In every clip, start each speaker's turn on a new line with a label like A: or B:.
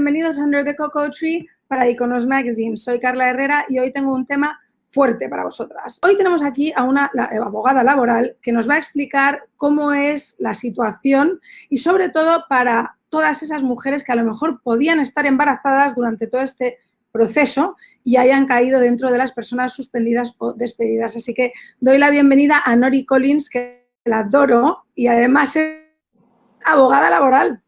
A: bienvenidos a Under the Cocoa Tree para Iconos Magazine. Soy Carla Herrera y hoy tengo un tema fuerte para vosotras. Hoy tenemos aquí a una abogada laboral que nos va a explicar cómo es la situación y sobre todo para todas esas mujeres que a lo mejor podían estar embarazadas durante todo este proceso y hayan caído dentro de las personas suspendidas o despedidas. Así que doy la bienvenida a Nori Collins, que la adoro y además es abogada laboral.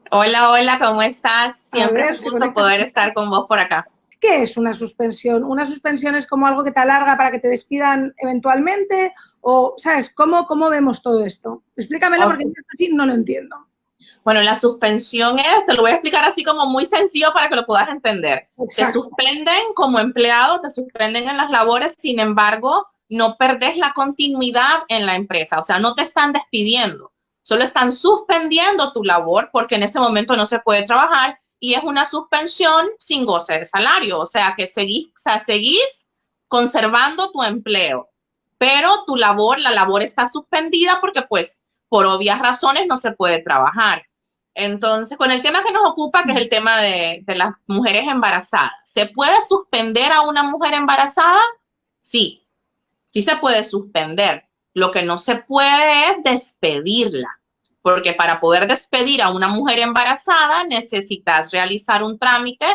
B: Hola, hola, ¿cómo estás? Siempre es un gusto poder estar con vos por acá.
A: ¿Qué es una suspensión? ¿Una suspensión es como algo que te alarga para que te despidan eventualmente? ¿O, sabes, cómo vemos todo esto? Explícamelo porque yo así no lo entiendo.
B: Bueno, la suspensión es, te lo voy a explicar así como muy sencillo para que lo puedas entender.
A: Exacto.
B: Te suspenden como empleado, te suspenden en las labores, sin embargo, no perdés la continuidad en la empresa, o sea, no te están despidiendo. Solo están suspendiendo tu labor porque en este momento no se puede trabajar y es una suspensión sin goce de salario. O sea, que seguís conservando tu empleo, pero la labor está suspendida porque pues por obvias razones no se puede trabajar. Entonces, con el tema que nos ocupa, que es el tema de las mujeres embarazadas, ¿se puede suspender a una mujer embarazada? Sí, sí se puede suspender. Lo que no se puede es despedirla, porque para poder despedir a una mujer embarazada necesitas realizar un trámite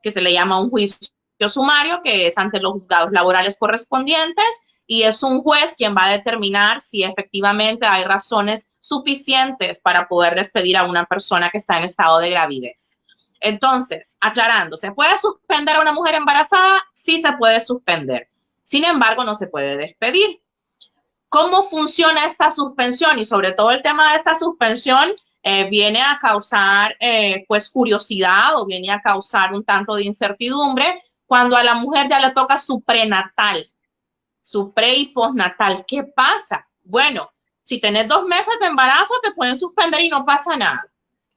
B: que se le llama un juicio sumario, que es ante los juzgados laborales correspondientes, y es un juez quien va a determinar si efectivamente hay razones suficientes para poder despedir a una persona que está en estado de gravidez. Entonces, aclarando, ¿se puede suspender a una mujer embarazada? Sí se puede suspender. Sin embargo, no se puede despedir. ¿Cómo funciona esta suspensión? Y sobre todo el tema de esta suspensión viene a causar pues curiosidad o viene a causar un tanto de incertidumbre cuando a la mujer ya le toca su prenatal, su pre y postnatal. ¿Qué pasa? Bueno, si tenés 2 meses de embarazo te pueden suspender y no pasa nada.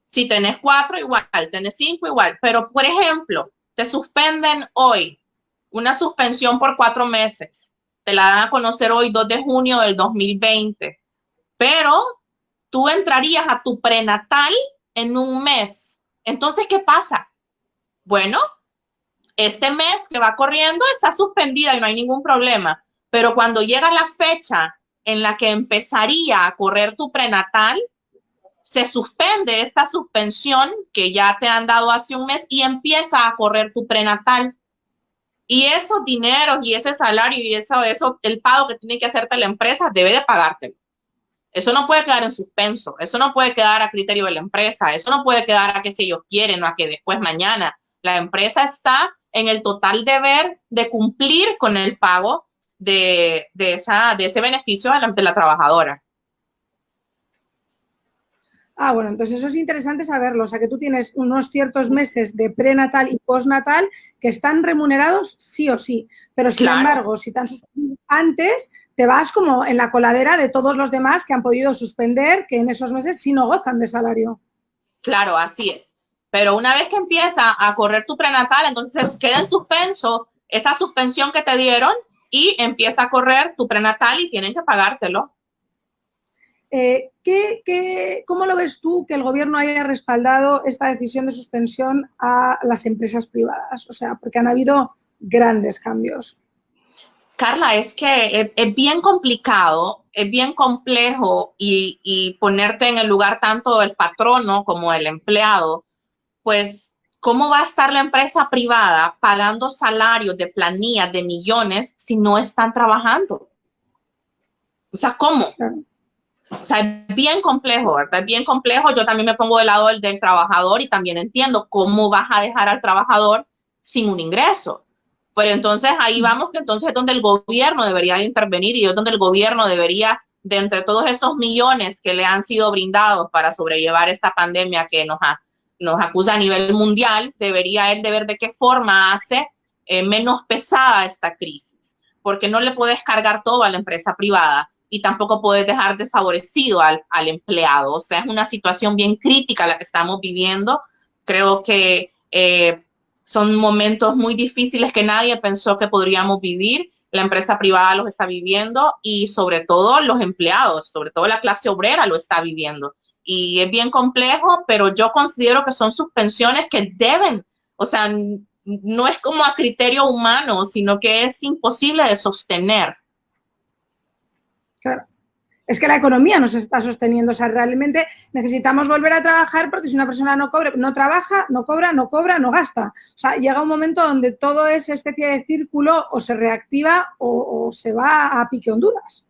B: Si tenés 4 igual, tenés 5 igual. Pero por ejemplo, te suspenden hoy una suspensión por 4 meses. Te la dan a conocer hoy, 2 de junio del 2020. Pero tú entrarías a tu prenatal en un mes. Entonces, ¿qué pasa? Bueno, este mes que va corriendo está suspendida y no hay ningún problema. Pero cuando llega la fecha en la que empezaría a correr tu prenatal, se suspende esta suspensión que ya te han dado hace un mes y empieza a correr tu prenatal. Y esos dineros y ese salario y eso, el pago que tiene que hacerte la empresa debe de pagártelo. Eso no puede quedar en suspenso, eso no puede quedar a criterio de la empresa, eso no puede quedar a que si ellos quieren o a que después mañana. La empresa está en el total deber de cumplir con el pago de ese beneficio de la trabajadora.
A: Bueno, entonces eso es interesante saberlo. O sea, que tú tienes unos ciertos meses de prenatal y postnatal que están remunerados sí o sí. Pero, sin embargo, si te han suspendido antes, te vas como en la coladera de todos los demás que han podido suspender, que en esos meses sí no gozan de salario.
B: Claro, así es. Pero una vez que empieza a correr tu prenatal, entonces queda en suspenso esa suspensión que te dieron y empieza a correr tu prenatal y tienen que pagártelo.
A: ¿Cómo lo ves tú que el gobierno haya respaldado esta decisión de suspensión a las empresas privadas? O sea, porque han habido grandes cambios.
B: Carla, es que es bien complicado, es bien complejo y ponerte en el lugar tanto del patrono como del empleado, pues, ¿cómo va a estar la empresa privada pagando salarios de planillas de millones si no están trabajando? O sea, ¿cómo?
A: Claro.
B: O sea, es bien complejo, ¿verdad? Es bien complejo. Yo también me pongo del lado del trabajador y también entiendo cómo vas a dejar al trabajador sin un ingreso. Pero entonces ahí vamos, que entonces es donde el gobierno debería intervenir y es donde el gobierno debería, de entre todos esos millones que le han sido brindados para sobrellevar esta pandemia que nos acusa a nivel mundial, debería él de ver de qué forma hace menos pesada esta crisis. Porque no le puedes cargar todo a la empresa privada y tampoco puedes dejar desfavorecido al empleado. O sea, es una situación bien crítica la que estamos viviendo. Creo que son momentos muy difíciles que nadie pensó que podríamos vivir. La empresa privada los está viviendo y sobre todo los empleados, sobre todo la clase obrera lo está viviendo. y es bien complejo, pero yo considero que son suspensiones que deben, o sea, no es como a criterio humano, sino que es imposible de sostener.
A: Claro. Es que la economía no se está sosteniendo, o sea, realmente necesitamos volver a trabajar porque si una persona no trabaja, no cobra, no gasta. O sea, llega un momento donde todo es especie de círculo o se reactiva o se va a pique Honduras.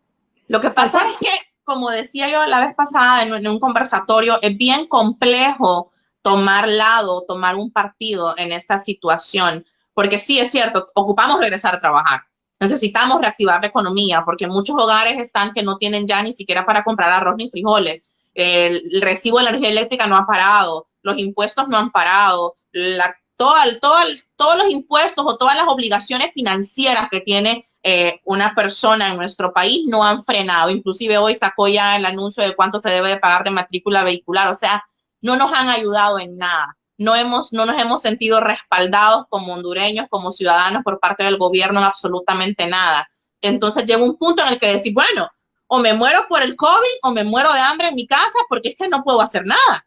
B: Lo que pasa es que, como decía yo la vez pasada en un conversatorio, es bien complejo tomar lado, tomar un partido en esta situación, porque sí es cierto, ocupamos regresar a trabajar. Necesitamos reactivar la economía porque muchos hogares están que no tienen ya ni siquiera para comprar arroz ni frijoles. El recibo de la energía eléctrica no ha parado, los impuestos no han parado, todos los impuestos o todas las obligaciones financieras que tiene una persona en nuestro país no han frenado. Inclusive hoy sacó ya el anuncio de cuánto se debe de pagar de matrícula vehicular. O sea, no nos han ayudado en nada. No nos hemos sentido respaldados como hondureños, como ciudadanos por parte del gobierno en absolutamente nada. Entonces llega un punto en el que decir, bueno, o me muero por el COVID o me muero de hambre en mi casa porque es que no puedo hacer nada.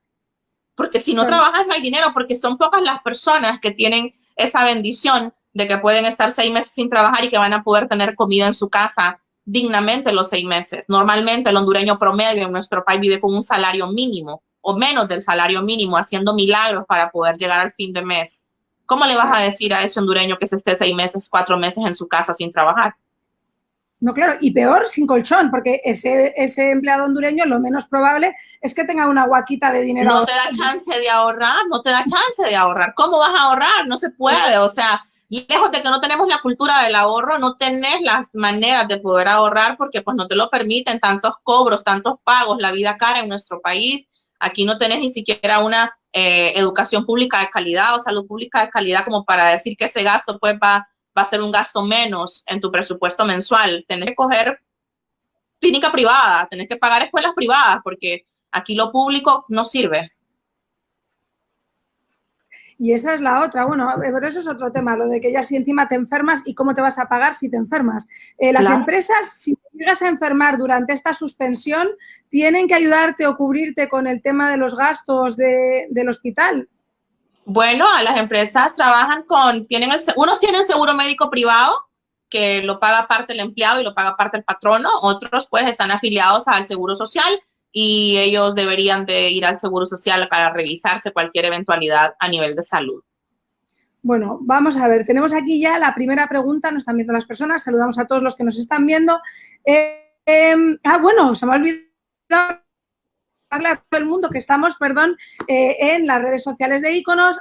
B: Porque si no trabajas no hay dinero, porque son pocas las personas que tienen esa bendición de que pueden estar 6 meses sin trabajar y que van a poder tener comida en su casa dignamente los 6 meses. Normalmente el hondureño promedio en nuestro país vive con un salario mínimo o menos del salario mínimo, haciendo milagros para poder llegar al fin de mes. ¿Cómo le vas a decir a ese hondureño que se esté 6 meses, 4 meses en su casa sin trabajar?
A: No, claro, y peor sin colchón, porque ese empleado hondureño lo menos probable es que tenga una guaquita de dinero.
B: No te da chance de ahorrar, no te da chance de ahorrar. ¿Cómo vas a ahorrar? No se puede, o sea, lejos de que no tenemos la cultura del ahorro, no tenés las maneras de poder ahorrar porque pues no te lo permiten tantos cobros, tantos pagos, la vida cara en nuestro país. Aquí no tenés ni siquiera una educación pública de calidad o salud pública de calidad como para decir que ese gasto pues va a ser un gasto menos en tu presupuesto mensual. Tenés que coger clínica privada, tenés que pagar escuelas privadas porque aquí lo público no sirve.
A: Y esa es la otra, bueno, pero eso es otro tema, lo de que ya si encima te enfermas y cómo te vas a pagar si te enfermas. Las empresas, si te llegas a enfermar durante esta suspensión, tienen que ayudarte o cubrirte con el tema de los gastos del hospital.
B: Bueno, a las empresas trabajan unos tienen seguro médico privado, que lo paga parte el empleado y lo paga parte el patrono, otros pues están afiliados al Seguro Social y ellos deberían de ir al Seguro Social para revisarse cualquier eventualidad a nivel de salud.
A: Bueno, vamos a ver, tenemos aquí ya la primera pregunta, nos están viendo las personas, saludamos a todos los que nos están viendo. Bueno, se me ha olvidado a todo el mundo que estamos, en las redes sociales de Iconos,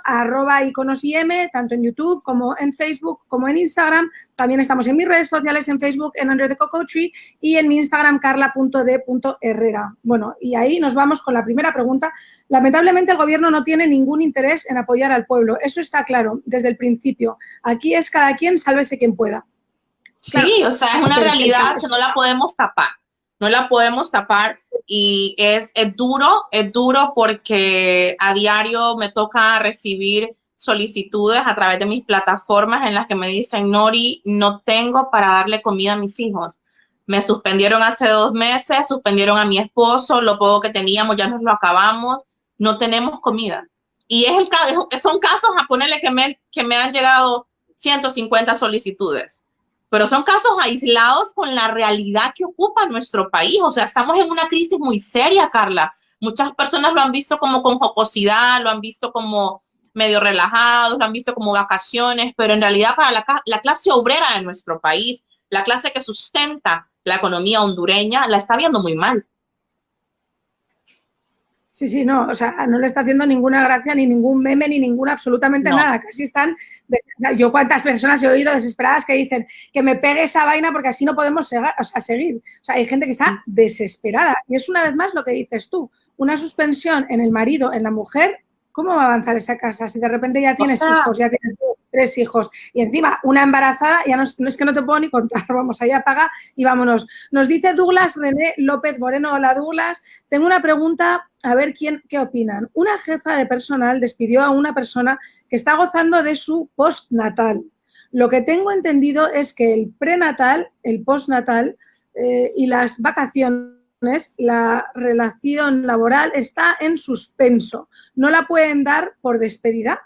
A: @iconosim, tanto en YouTube como en Facebook, como en Instagram. También estamos en mis redes sociales, en Facebook, en Under the Cocoa Tree, y en mi Instagram, carla.d.herrera. Bueno, y ahí nos vamos con la primera pregunta. Lamentablemente, el gobierno no tiene ningún interés en apoyar al pueblo. Eso está claro desde el principio. Aquí es cada quien, sálvese quien pueda.
B: Claro, sí, o sea, es una realidad que no la podemos tapar. No la podemos tapar y es duro porque a diario me toca recibir solicitudes a través de mis plataformas en las que me dicen, Nori, no tengo para darle comida a mis hijos. Me suspendieron hace 2 meses, suspendieron a mi esposo, lo poco que teníamos ya nos lo acabamos, no tenemos comida. Y son casos, a ponerle que me han llegado 150 solicitudes. Pero son casos aislados con la realidad que ocupa nuestro país. O sea, estamos en una crisis muy seria, Carla. Muchas personas lo han visto como con jocosidad, lo han visto como medio relajados, lo han visto como vacaciones, pero en realidad para la clase obrera de nuestro país, la clase que sustenta la economía hondureña, la está viendo muy mal.
A: Sí, no, o sea, no le está haciendo ninguna gracia, ni ningún meme, ni ninguna absolutamente nada. Casi están, yo cuántas personas he oído desesperadas que dicen que me pegue esa vaina porque así no podemos seguir. O sea, hay gente que está desesperada. Y es una vez más lo que dices tú, una suspensión en el marido, en la mujer. ¿Cómo va a avanzar esa casa si de repente ya tienes hijos, ya tienes 3 hijos y encima una embarazada? Ya no es que no te puedo ni contar, vamos, allá apaga y vámonos. Nos dice Douglas René López Moreno. Hola, Douglas. Tengo una pregunta, a ver qué opinan. Una jefa de personal despidió a una persona que está gozando de su postnatal. Lo que tengo entendido es que el prenatal, el postnatal y las vacaciones la relación laboral está en suspenso. ¿No la pueden dar por despedida?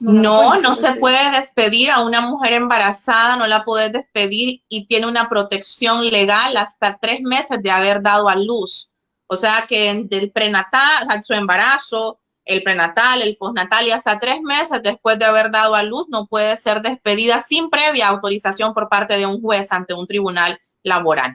B: No se puede despedir a una mujer embarazada, no la puedes despedir y tiene una protección legal hasta 3 meses de haber dado a luz. O sea que del prenatal, su embarazo, el prenatal, el postnatal y hasta 3 meses después de haber dado a luz no puede ser despedida sin previa autorización por parte de un juez ante un tribunal laboral.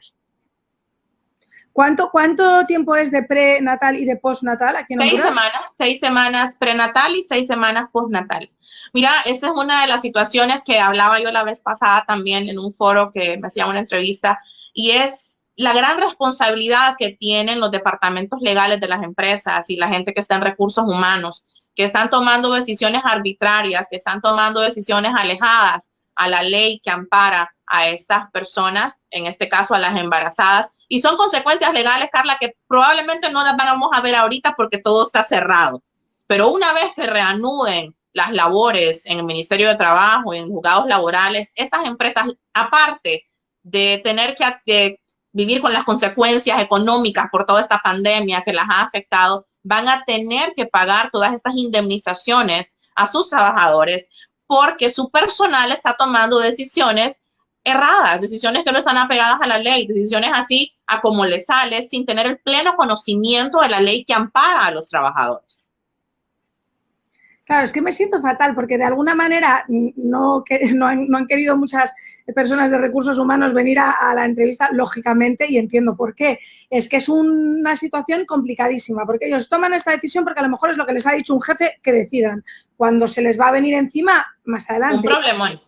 A: ¿Cuánto tiempo es de prenatal y de postnatal aquí en Honduras?
B: 6 semanas prenatal y 6 semanas postnatal. Mira, esa es una de las situaciones que hablaba yo la vez pasada también en un foro que me hacía una entrevista, y es la gran responsabilidad que tienen los departamentos legales de las empresas y la gente que está en recursos humanos, que están tomando decisiones arbitrarias, que están tomando decisiones alejadas a la ley que ampara a estas personas, en este caso a las embarazadas, y son consecuencias legales, Carla, que probablemente no las vamos a ver ahorita porque todo está cerrado, pero una vez que reanuden las labores en el Ministerio de Trabajo y en juzgados laborales, estas empresas, aparte de tener que vivir con las consecuencias económicas por toda esta pandemia que las ha afectado, van a tener que pagar todas estas indemnizaciones a sus trabajadores porque su personal está tomando decisiones erradas, decisiones que no están apegadas a la ley, decisiones así a como les sale, sin tener el pleno conocimiento de la ley que ampara a los trabajadores.
A: Claro, es que me siento fatal porque de alguna manera no han querido muchas personas de recursos humanos venir a la entrevista, lógicamente, y entiendo por qué. Es que es una situación complicadísima porque ellos toman esta decisión porque a lo mejor es lo que les ha dicho un jefe que decidan. Cuando se les va a venir encima, más adelante.
B: Un problemón. Sí.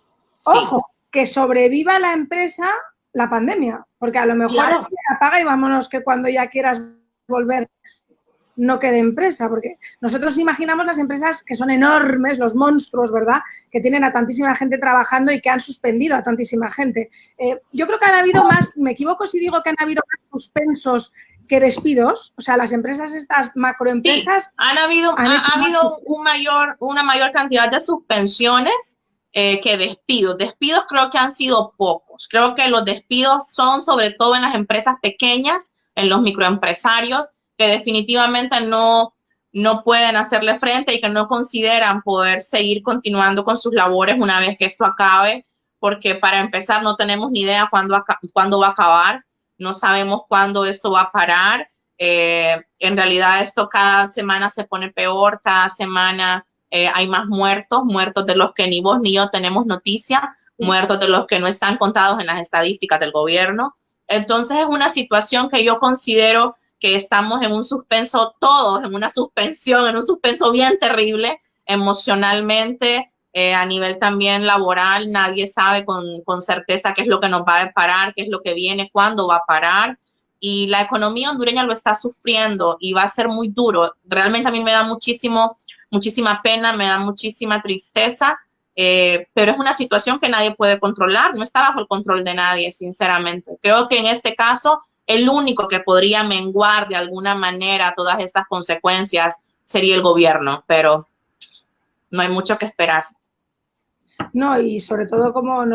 A: Ojo, que sobreviva la empresa la pandemia, porque a lo mejor
B: claro,
A: apaga y vámonos que cuando ya quieras volver no quede empresa, porque nosotros imaginamos las empresas que son enormes, los monstruos, ¿verdad?, que tienen a tantísima gente trabajando y que han suspendido a tantísima gente. Yo creo que han habido más, me equivoco si digo que han habido más suspensos que despidos, o sea, las empresas, estas macroempresas...
B: Sí, ha habido una mayor cantidad de suspensiones que despidos. Despidos creo que han sido pocos. Creo que los despidos son sobre todo en las empresas pequeñas, en los microempresarios, que definitivamente no pueden hacerle frente y que no consideran poder seguir continuando con sus labores una vez que esto acabe, porque para empezar no tenemos ni idea cuándo va a acabar, no sabemos cuándo esto va a parar. En realidad esto cada semana se pone peor, cada semana hay más muertos de los que ni vos ni yo tenemos noticia, muertos de los que no están contados en las estadísticas del gobierno. Entonces es una situación que yo considero que estamos en un suspenso todos, en una suspensión, en un suspenso bien terrible emocionalmente, a nivel también laboral. Nadie sabe con certeza qué es lo que nos va a deparar, qué es lo que viene, cuándo va a parar. Y la economía hondureña lo está sufriendo y va a ser muy duro. Realmente a mí me da muchísima pena, me da muchísima tristeza, pero es una situación que nadie puede controlar, no está bajo el control de nadie, sinceramente. Creo que en este caso el único que podría menguar de alguna manera todas estas consecuencias sería el gobierno, pero no hay mucho que esperar.
A: No, y sobre todo como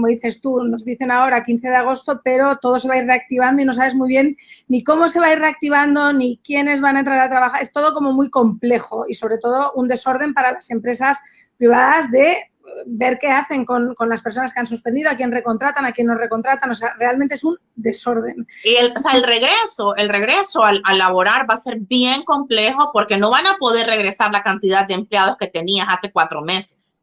A: dices tú, nos dicen ahora 15 de agosto, pero todo se va a ir reactivando y no sabes muy bien ni cómo se va a ir reactivando, ni quiénes van a entrar a trabajar. Es todo como muy complejo y sobre todo un desorden para las empresas privadas de ver qué hacen con las personas que han suspendido, a quién recontratan, a quién no recontratan. O sea, realmente es un desorden.
B: Y el regreso al laborar va a ser bien complejo porque no van a poder regresar la cantidad de empleados que tenías hace 4 meses.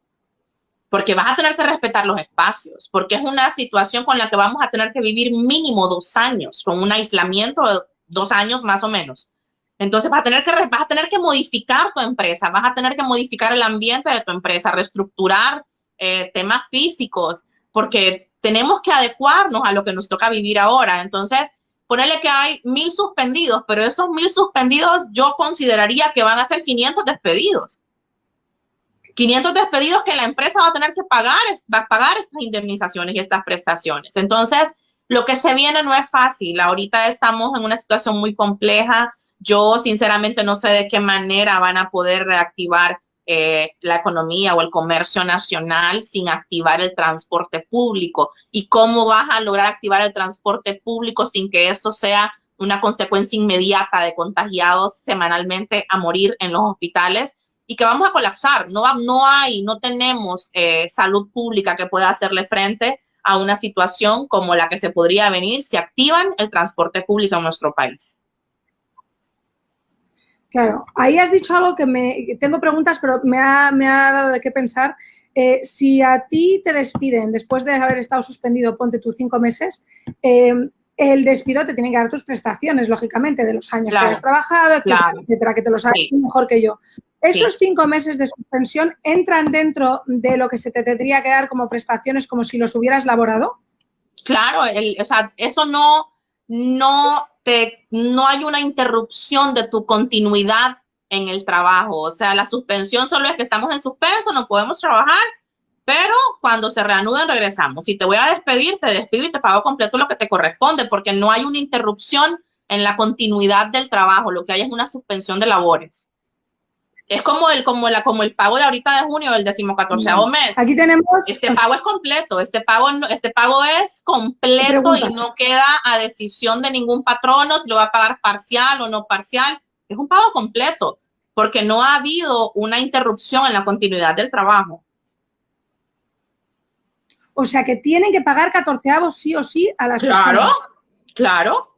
B: Porque vas a tener que respetar los espacios, porque es una situación con la que vamos a tener que vivir mínimo 2 años, con un aislamiento de 2 años más o menos. Entonces vas a tener que modificar tu empresa, vas a tener que modificar el ambiente de tu empresa, reestructurar temas físicos, porque tenemos que adecuarnos a lo que nos toca vivir ahora. Entonces, ponerle que hay 1000 suspendidos, pero esos 1000 suspendidos yo consideraría que van a ser 500 despedidos. 500 despedidos que la empresa va a tener que pagar estas indemnizaciones y estas prestaciones. Entonces, lo que se viene no es fácil. Ahorita estamos en una situación muy compleja. Yo, sinceramente, no sé de qué manera van a poder reactivar la economía o el comercio nacional sin activar el transporte público. ¿Y cómo vas a lograr activar el transporte público sin que esto sea una consecuencia inmediata de contagiados semanalmente a morir en los hospitales y que vamos a colapsar? No tenemos salud pública que pueda hacerle frente a una situación como la que se podría venir si activan el transporte público en nuestro país.
A: Claro, ahí has dicho algo que tengo preguntas, pero me ha dado de qué pensar. Si a ti te despiden después de haber estado suspendido, ponte tú 5 meses, el despido te tiene que dar tus prestaciones, lógicamente, de los años que has trabajado, etcétera, etcétera, que te lo sabes mejor que yo. ¿Esos 5 meses de suspensión entran dentro de lo que se te tendría que dar como prestaciones como si los hubieras laborado?
B: Claro, o sea, eso no hay una interrupción de tu continuidad en el trabajo. O sea, la suspensión solo es que estamos en suspenso, no podemos trabajar, pero cuando se reanuden regresamos. Si te voy a despedir, te despido y te pago completo lo que te corresponde, porque no hay una interrupción en la continuidad del trabajo. Lo que hay es una suspensión de labores. Es como el pago de ahorita de junio, el 14º mes.
A: Aquí tenemos...
B: Este pago es completo, este pago es completo y no queda a decisión de ningún patrono si lo va a pagar parcial o no parcial. Es un pago completo, porque no ha habido una interrupción en la continuidad del trabajo.
A: O sea, que tienen que pagar 14avos sí o sí a las personas.
B: Claro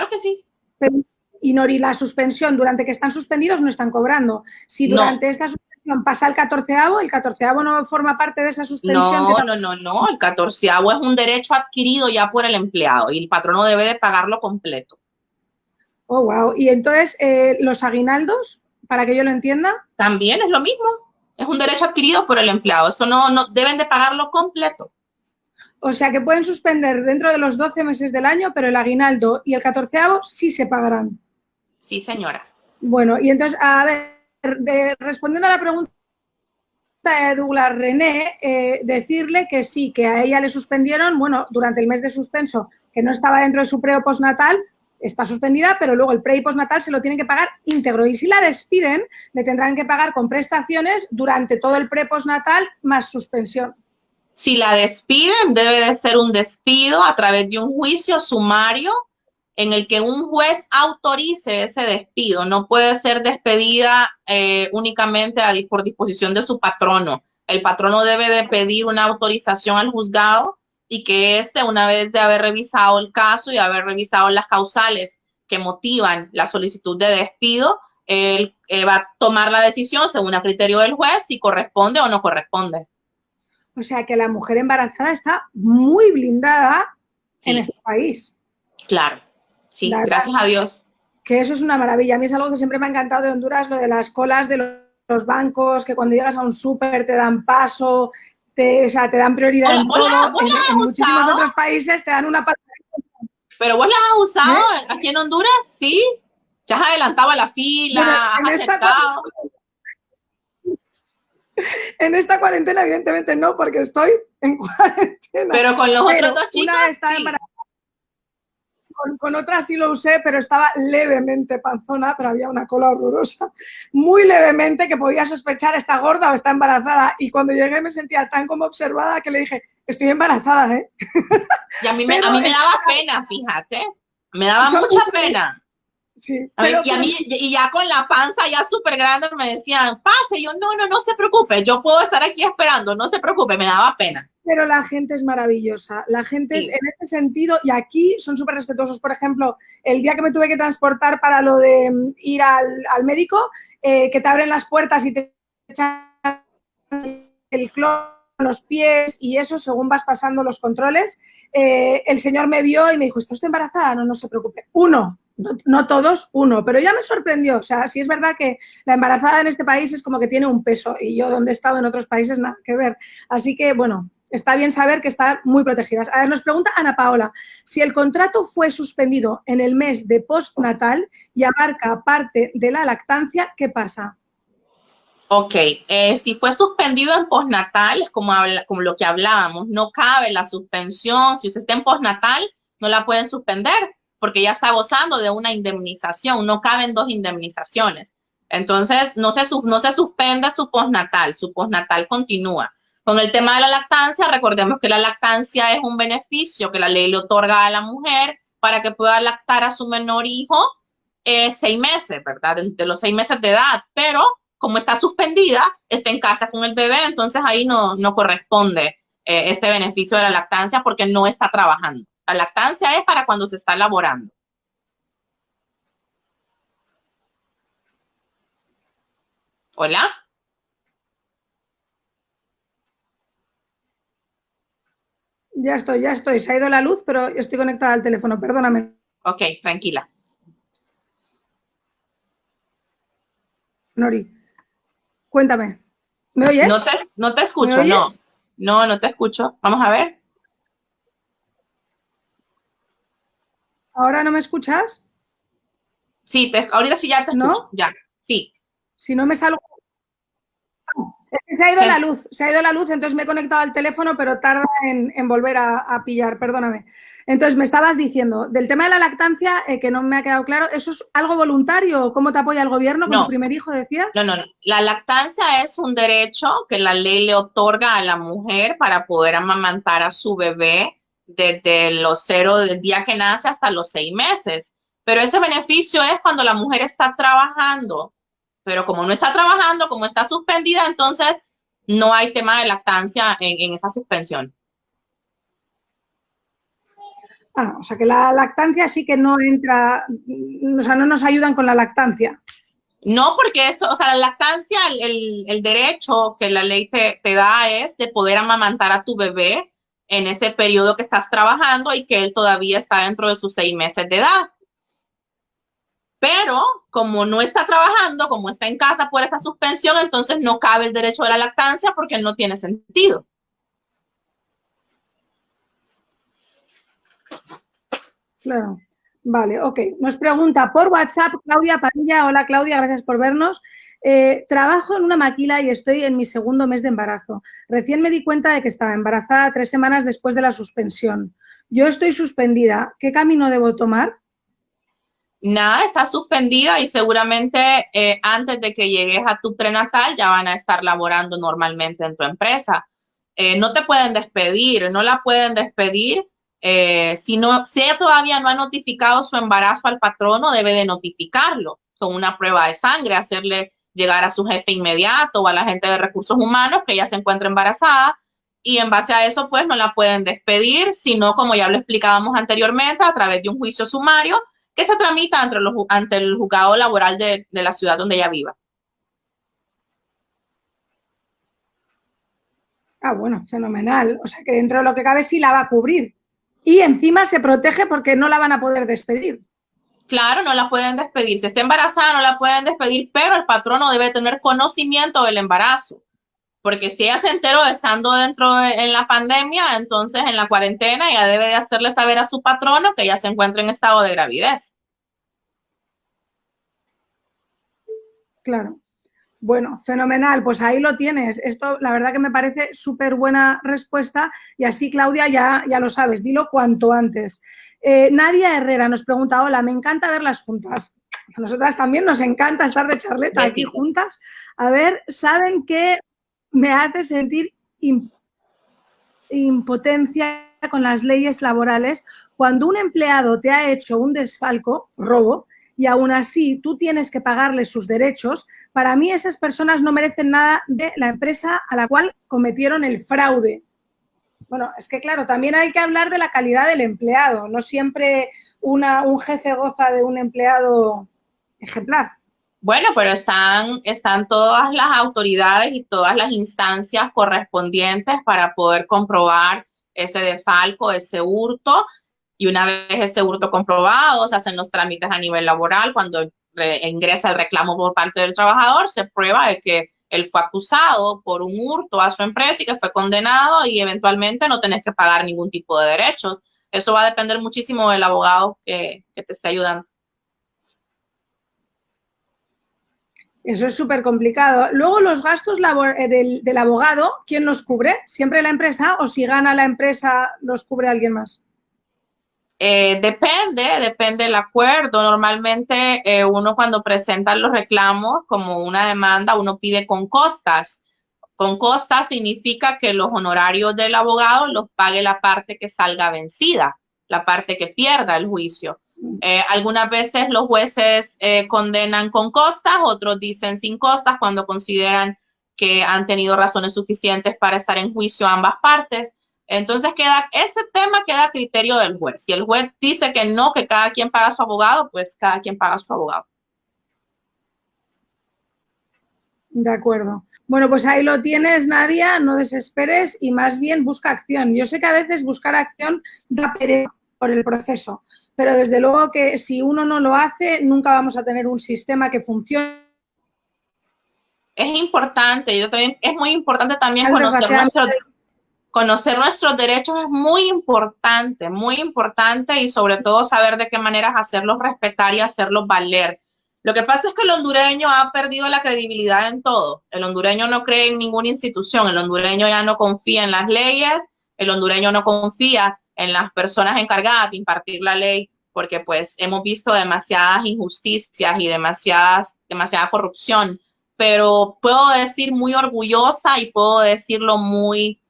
B: que sí.
A: Pero, y Nori, la suspensión, durante que están suspendidos no están cobrando. Si durante esta suspensión pasa el 14avo, el 14avo no forma parte de esa suspensión.
B: No, el 14avo es un derecho adquirido ya por el empleado y el patrono debe de pagarlo completo.
A: Oh, wow. Y entonces, los aguinaldos, para que yo lo entienda.
B: También es lo mismo. Es un derecho adquirido por el empleado. Eso no deben de pagarlo completo.
A: O sea, que pueden suspender dentro de los 12 meses del año, pero el aguinaldo y el 14avo sí se pagarán.
B: Sí, señora.
A: Bueno, y entonces, a ver, respondiendo a la pregunta de Douglas René, decirle que sí, que a ella le suspendieron, bueno, durante el mes de suspenso, que no estaba dentro de su pre o postnatal, está suspendida, pero luego el pre y postnatal se lo tienen que pagar íntegro. Y si la despiden, le tendrán que pagar con prestaciones durante todo el pre postnatal más suspensión.
B: Si la despiden, debe de ser un despido a través de un juicio sumario en el que un juez autorice ese despido. No puede ser despedida únicamente por disposición de su patrono. El patrono debe de pedir una autorización al juzgado y que una vez de haber revisado el caso y haber revisado las causales que motivan la solicitud de despido, él va a tomar la decisión según el criterio del juez si corresponde o no corresponde.
A: O sea que la mujer embarazada está muy blindada en este país.
B: Claro, sí, gracias a Dios.
A: Que eso es una maravilla. A mí es algo que siempre me ha encantado de Honduras, lo de las colas de los bancos, que cuando llegas a un súper te dan paso, te dan prioridad en todo. En muchísimos otros países te dan una parte.
B: ¿Pero vos la has usado aquí en Honduras? Sí. ¿Te has adelantado a la fila? ¿Has aceptado?
A: En esta cuarentena, evidentemente no, porque estoy en cuarentena.
B: Pero con los otros dos chicos, sí.
A: Con otra sí lo usé, pero estaba levemente panzona, pero había una cola horrorosa. Muy levemente, que podía sospechar, está gorda o está embarazada. Y cuando llegué me sentía tan como observada que le dije, estoy embarazada, ¿eh?
B: Y a mí me daba pena, fíjate. Me daba mucha pena.
A: Sí,
B: y ya con la panza ya súper grande me decían, pase. Yo, no se preocupe, yo puedo estar aquí esperando, no se preocupe, me daba pena.
A: Pero la gente es maravillosa, la gente es en ese sentido, y aquí son súper respetuosos. Por ejemplo, el día que me tuve que transportar para lo de ir al médico, que te abren las puertas y te echan el cloro en los pies y eso, según vas pasando los controles, el señor me vio y me dijo, ¿está usted embarazada? No se preocupe. Uno. No todos, uno, pero ya me sorprendió. O sea, sí es verdad que la embarazada en este país es como que tiene un peso y yo donde he estado en otros países nada que ver. Así que, bueno, está bien saber que están muy protegidas. A ver, nos pregunta Ana Paola, si el contrato fue suspendido en el mes de postnatal y abarca parte de la lactancia, ¿qué pasa?
B: Ok, si fue suspendido en postnatal, es como lo que hablábamos, no cabe la suspensión. Si usted está en postnatal, no la pueden suspender, porque ya está gozando de una indemnización, no caben 2 indemnizaciones. Entonces, no se suspende su postnatal continúa. Con el tema de la lactancia, recordemos que la lactancia es un beneficio que la ley le otorga a la mujer para que pueda lactar a su menor hijo 6 meses, ¿verdad? De los 6 meses de edad, pero como está suspendida, está en casa con el bebé, entonces ahí no corresponde ese beneficio de la lactancia porque no está trabajando. La lactancia es para cuando se está laborando. ¿Hola?
A: Ya estoy. Se ha ido la luz, pero estoy conectada al teléfono, perdóname.
B: Ok, tranquila.
A: Nori, cuéntame. ¿Me oyes?
B: No te escucho, no. No te escucho. Vamos a ver.
A: ¿Ahora no me escuchas?
B: Sí, ahorita sí ya te escucho.
A: ¿No?
B: Ya, sí.
A: Si no me salgo... Es que se ha ido la luz, entonces me he conectado al teléfono, pero tarda en volver a pillar, perdóname. Entonces, me estabas diciendo, del tema de la lactancia, que no me ha quedado claro, ¿eso es algo voluntario? ¿Cómo te apoya el gobierno con tu primer hijo, decías?
B: No. La lactancia es un derecho que la ley le otorga a la mujer para poder amamantar a su bebé desde los 0 del día que nace hasta los 6 meses. Pero ese beneficio es cuando la mujer está trabajando. Pero como no está trabajando, como está suspendida, entonces no hay tema de lactancia en esa suspensión.
A: O sea que la lactancia sí que no entra, o sea, no nos ayudan con la lactancia.
B: No, porque eso, o sea, la lactancia, el derecho que la ley te da es de poder amamantar a tu bebé en ese periodo que estás trabajando y que él todavía está dentro de sus 6 meses de edad. Pero como no está trabajando, como está en casa por esta suspensión, entonces no cabe el derecho de la lactancia porque no tiene sentido.
A: Claro. Vale, ok. Nos pregunta por WhatsApp Claudia Padilla. Hola Claudia, gracias por vernos. Trabajo en una maquila y estoy en mi segundo mes de embarazo. Recién me di cuenta de que estaba embarazada 3 semanas después de la suspensión. Yo estoy suspendida. ¿Qué camino debo tomar?
B: Nada, está suspendida y seguramente antes de que llegues a tu prenatal ya van a estar laborando normalmente en tu empresa. No te pueden despedir, no la pueden despedir. Si ella todavía no ha notificado su embarazo al patrono, debe de notificarlo con una prueba de sangre, hacerle llegar a su jefe inmediato o a la gente de recursos humanos que ella se encuentra embarazada y en base a eso pues no la pueden despedir, sino como ya lo explicábamos anteriormente, a través de un juicio sumario que se tramita ante el juzgado laboral de la ciudad donde ella viva.
A: Bueno, fenomenal. O sea que dentro de lo que cabe sí la va a cubrir. Y encima se protege porque no la van a poder despedir.
B: Claro, no la pueden despedir. Si está embarazada, no la pueden despedir, pero el patrono debe tener conocimiento del embarazo. Porque si ella se enteró estando en la pandemia, entonces en la cuarentena ella debe de hacerle saber a su patrono que ella se encuentra en estado de gravidez.
A: Claro. Bueno, fenomenal, pues ahí lo tienes. Esto la verdad que me parece súper buena respuesta y así, Claudia, ya lo sabes, dilo cuanto antes. Nadia Herrera nos pregunta, hola, me encanta verlas juntas. A nosotras también nos encanta estar de charleta aquí juntas. A ver, ¿saben qué me hace sentir impotencia con las leyes laborales? Cuando un empleado te ha hecho un desfalco, robo, y aún así tú tienes que pagarles sus derechos, para mí esas personas no merecen nada de la empresa a la cual cometieron el fraude. Bueno, es que claro, también hay que hablar de la calidad del empleado. No siempre un jefe goza de un empleado ejemplar.
B: Bueno, pero están todas las autoridades y todas las instancias correspondientes para poder comprobar ese desfalco, ese hurto. Y una vez ese hurto comprobado, se hacen los trámites a nivel laboral. Cuando ingresa el reclamo por parte del trabajador, se prueba de que él fue acusado por un hurto a su empresa y que fue condenado y eventualmente no tenés que pagar ningún tipo de derechos. Eso va a depender muchísimo del abogado que te esté ayudando.
A: Eso es súper complicado. Luego, los gastos del abogado, ¿quién los cubre? ¿Siempre la empresa o si gana la empresa los cubre alguien más?
B: Depende del acuerdo. Normalmente uno cuando presenta los reclamos como una demanda, uno pide con costas. Con costas significa que los honorarios del abogado los pague la parte que salga vencida, la parte que pierda el juicio. Algunas veces los jueces condenan con costas, otros dicen sin costas cuando consideran que han tenido razones suficientes para estar en juicio ambas partes. Entonces ese tema queda a criterio del juez. Si el juez dice que no, que cada quien paga a su abogado, pues cada quien paga a su abogado.
A: De acuerdo. Bueno, pues ahí lo tienes, Nadia, no desesperes y más bien busca acción. Yo sé que a veces buscar acción da pereza por el proceso, pero desde luego que si uno no lo hace, nunca vamos a tener un sistema que funcione.
B: Es importante, es muy importante también conocer nuestros derechos, es muy importante y sobre todo saber de qué maneras hacerlos respetar y hacerlos valer. Lo que pasa es que el hondureño ha perdido la credibilidad en todo. El hondureño no cree en ninguna institución, el hondureño ya no confía en las leyes, el hondureño no confía en las personas encargadas de impartir la ley, porque pues hemos visto demasiadas injusticias y demasiada corrupción. Pero puedo decir muy orgullosa y puedo decirlo muy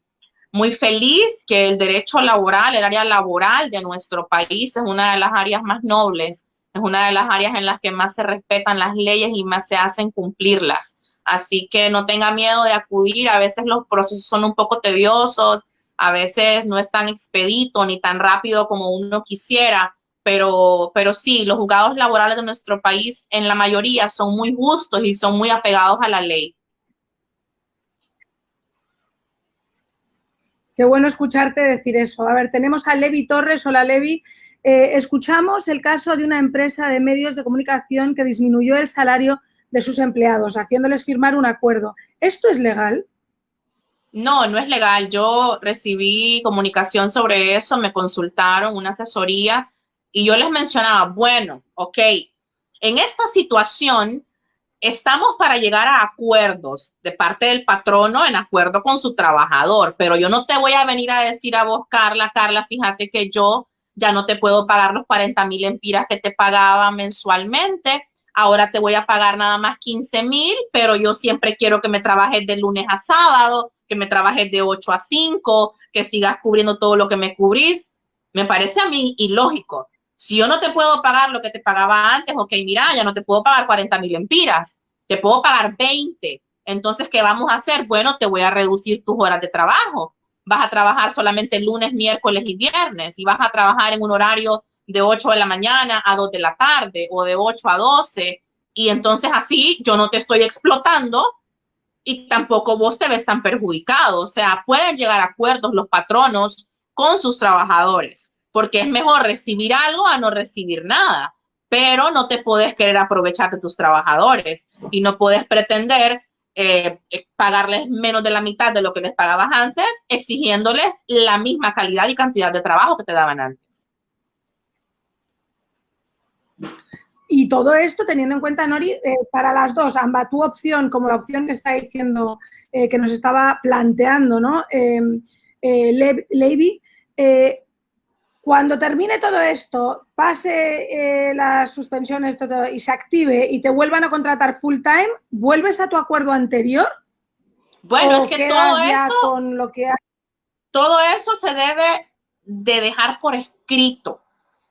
B: feliz que el derecho laboral, el área laboral de nuestro país es una de las áreas más nobles, es una de las áreas en las que más se respetan las leyes y más se hacen cumplirlas. Así que no tenga miedo de acudir, a veces los procesos son un poco tediosos, a veces no es tan expedito ni tan rápido como uno quisiera, pero sí, los juzgados laborales de nuestro país en la mayoría son muy justos y son muy apegados a la ley.
A: Qué bueno escucharte decir eso. A ver, tenemos a Levi Torres. Hola, Levi. Escuchamos el caso de una empresa de medios de comunicación que disminuyó el salario de sus empleados, haciéndoles firmar un acuerdo. ¿Esto es legal?
B: No, no es legal. Yo recibí comunicación sobre eso, me consultaron, una asesoría, y yo les mencionaba, bueno, ok, en esta situación estamos para llegar a acuerdos de parte del patrono en acuerdo con su trabajador, pero yo no te voy a venir a decir a vos, Carla, fíjate que yo ya no te puedo pagar los 40,000 empiras que te pagaba mensualmente, ahora te voy a pagar nada más 15,000, pero yo siempre quiero que me trabajes de lunes a sábado, que me trabajes de 8 a 5, que sigas cubriendo todo lo que me cubrís. Me parece a mí ilógico. Si yo no te puedo pagar lo que te pagaba antes, ok, mira, ya no te puedo pagar 40,000 empiras, te puedo pagar 20. Entonces, ¿qué vamos a hacer? Bueno, te voy a reducir tus horas de trabajo. Vas a trabajar solamente lunes, miércoles y viernes y vas a trabajar en un horario de 8 de la mañana a 2 de la tarde o de 8 a 12. Y entonces así yo no te estoy explotando y tampoco vos te ves tan perjudicado. O sea, pueden llegar a acuerdos los patronos con sus trabajadores, porque es mejor recibir algo a no recibir nada, pero no te puedes querer aprovechar de tus trabajadores y no puedes pretender pagarles menos de la mitad de lo que les pagabas antes, exigiéndoles la misma calidad y cantidad de trabajo que te daban antes.
A: Y todo esto teniendo en cuenta, Nori, para las dos, ambas, tu opción como la opción que está diciendo, que nos estaba planteando, ¿no? Levi, cuando termine todo esto, pase las suspensiones todo, y se active y te vuelvan a contratar full time, ¿vuelves a tu acuerdo anterior?
B: Bueno, es que todo eso se debe de dejar por escrito.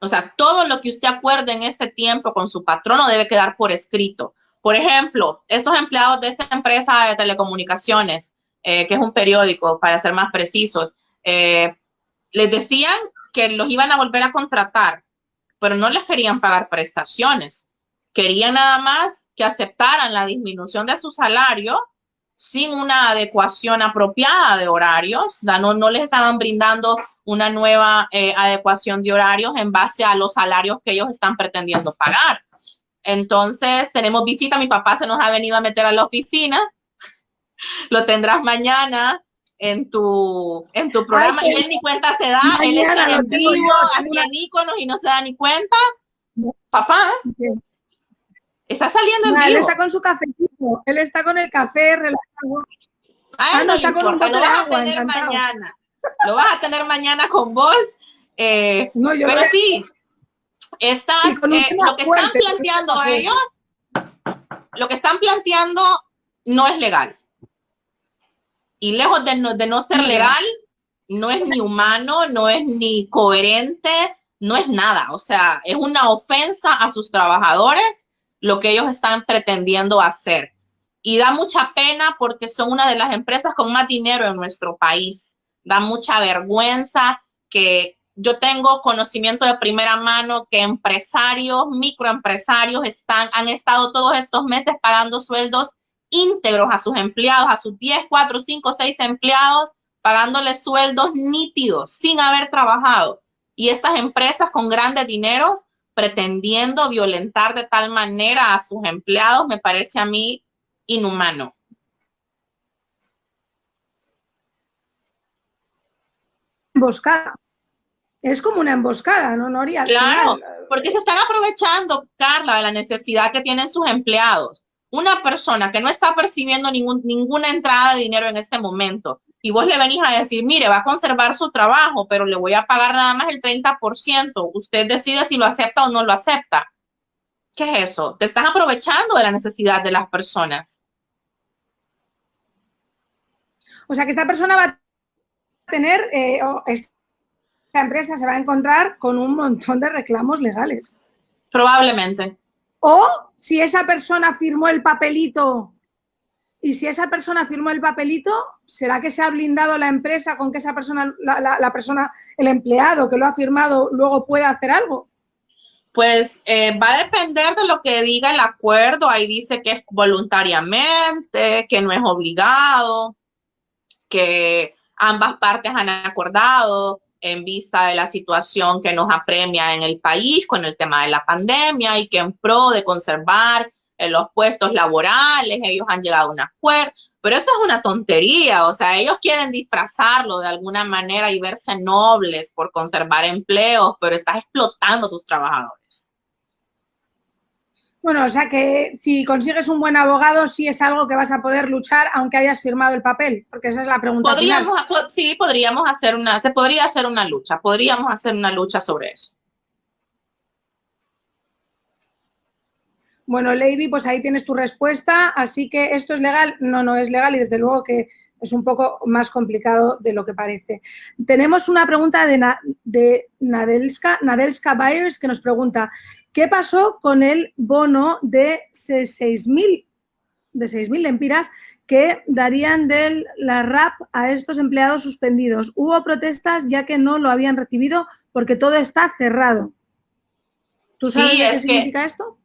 B: O sea, todo lo que usted acuerde en este tiempo con su patrono debe quedar por escrito. Por ejemplo, estos empleados de esta empresa de telecomunicaciones, que es un periódico, para ser más precisos, les decían que los iban a volver a contratar, pero no les querían pagar prestaciones. Querían nada más que aceptaran la disminución de su salario sin una adecuación apropiada de horarios. No les estaban brindando una nueva adecuación de horarios en base a los salarios que ellos están pretendiendo pagar. Entonces, tenemos visita. Mi papá se nos ha venido a meter a la oficina. Lo tendrás mañana en tu programa. Y él ni cuenta se da. Él está en vivo aquí en Íconos y no se da ni cuenta. Papá, está saliendo en vivo.
A: Él está con su cafecito, él está con el café relajado.
B: No está con un bote de agua, mañana. Lo vas a tener mañana con vos.
A: No, yo
B: pero
A: no
B: sí, lo que están planteando ellos, lo que están planteando no es legal. Y lejos de no ser legal, no es ni humano, no es ni coherente, no es nada. O sea, es una ofensa a sus trabajadores lo que ellos están pretendiendo hacer. Y da mucha pena porque son una de las empresas con más dinero en nuestro país. Da mucha vergüenza que yo tengo conocimiento de primera mano que empresarios, microempresarios han estado todos estos meses pagando sueldos íntegros a sus empleados, a sus 10, 4, 5, 6 empleados, pagándoles sueldos nítidos sin haber trabajado. Y estas empresas con grandes dineros pretendiendo violentar de tal manera a sus empleados, me parece a mí inhumano.
A: Emboscada. Es como una emboscada, ¿no, Nori?
B: Claro,
A: Final,
B: porque se están aprovechando, Carla, de la necesidad que tienen sus empleados. Una persona que no está percibiendo ninguna entrada de dinero en este momento y vos le venís a decir, mire, va a conservar su trabajo, pero le voy a pagar nada más el 30%. Usted decide si lo acepta o no lo acepta. ¿Qué es eso? Te estás aprovechando de la necesidad de las personas.
A: O sea, que esta persona va a tener, esta empresa se va a encontrar con un montón de reclamos legales.
B: Probablemente.
A: O si esa persona firmó el papelito, y si esa persona firmó el papelito, ¿será que se ha blindado la empresa con que esa persona, la persona, el empleado que lo ha firmado, luego puede hacer algo?
B: Pues va a depender de lo que diga el acuerdo. Ahí dice que es voluntariamente, que no es obligado, que ambas partes han acordado en vista de la situación que nos apremia en el país con el tema de la pandemia y que en pro de conservar los puestos laborales, ellos han llegado a un acuerdo. Pero eso es una tontería, o sea, ellos quieren disfrazarlo de alguna manera y verse nobles por conservar empleos, pero estás explotando a tus trabajadores.
A: Bueno, o sea que si consigues un buen abogado, sí es algo que vas a poder luchar aunque hayas firmado el papel, porque esa es la pregunta final.
B: Sí, se podría hacer una lucha, podríamos hacer una lucha sobre eso.
A: Bueno, Lady, pues ahí tienes tu respuesta. Así que, ¿esto es legal? No, no es legal y desde luego que es un poco más complicado de lo que parece. Tenemos una pregunta de Nadelska Byers que nos pregunta, ¿qué pasó con el bono de 6.000 lempiras que darían de la RAP a estos empleados suspendidos? Hubo protestas ya que no lo habían recibido porque todo está cerrado. ¿Tú sabes qué significa esto?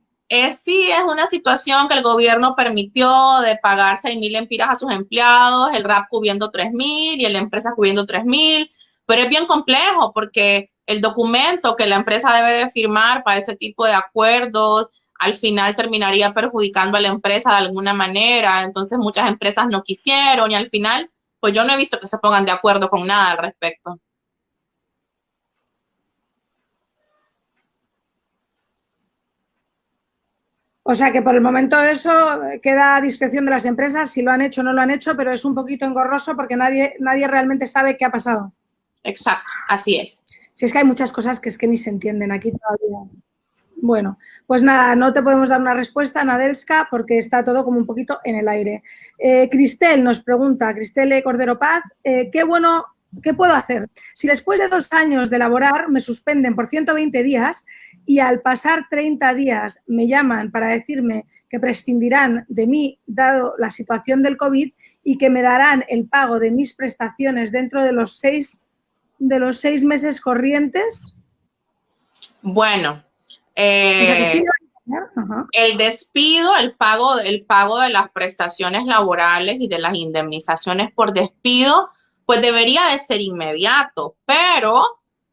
B: Sí, es una situación que el gobierno permitió de pagar 6.000 lempiras a sus empleados, el RAP cubriendo 3.000 y la empresa cubriendo 3.000, pero es bien complejo porque el documento que la empresa debe de firmar para ese tipo de acuerdos al final terminaría perjudicando a la empresa de alguna manera, entonces muchas empresas no quisieron y al final, pues yo no he visto que se pongan de acuerdo con nada al respecto.
A: O sea que por el momento eso queda a discreción de las empresas, si lo han hecho o no lo han hecho, pero es un poquito engorroso porque nadie realmente sabe qué ha pasado.
B: Exacto, así es.
A: Si es que hay muchas cosas que es que ni se entienden aquí todavía. Bueno, pues nada, no te podemos dar una respuesta, Nadelska, porque está todo como un poquito en el aire. Cristel nos pregunta, Cristel Cordero Paz, ¿qué puedo hacer? Si después de 2 años de laborar me suspenden por 120 días y al pasar 30 días me llaman para decirme que prescindirán de mí dado la situación del COVID y que me darán el pago de mis prestaciones dentro de los 6 meses corrientes.
B: Bueno,
A: o sea que sí,
B: el despido, el pago de las prestaciones laborales y de las indemnizaciones por despido, pues debería de ser inmediato, pero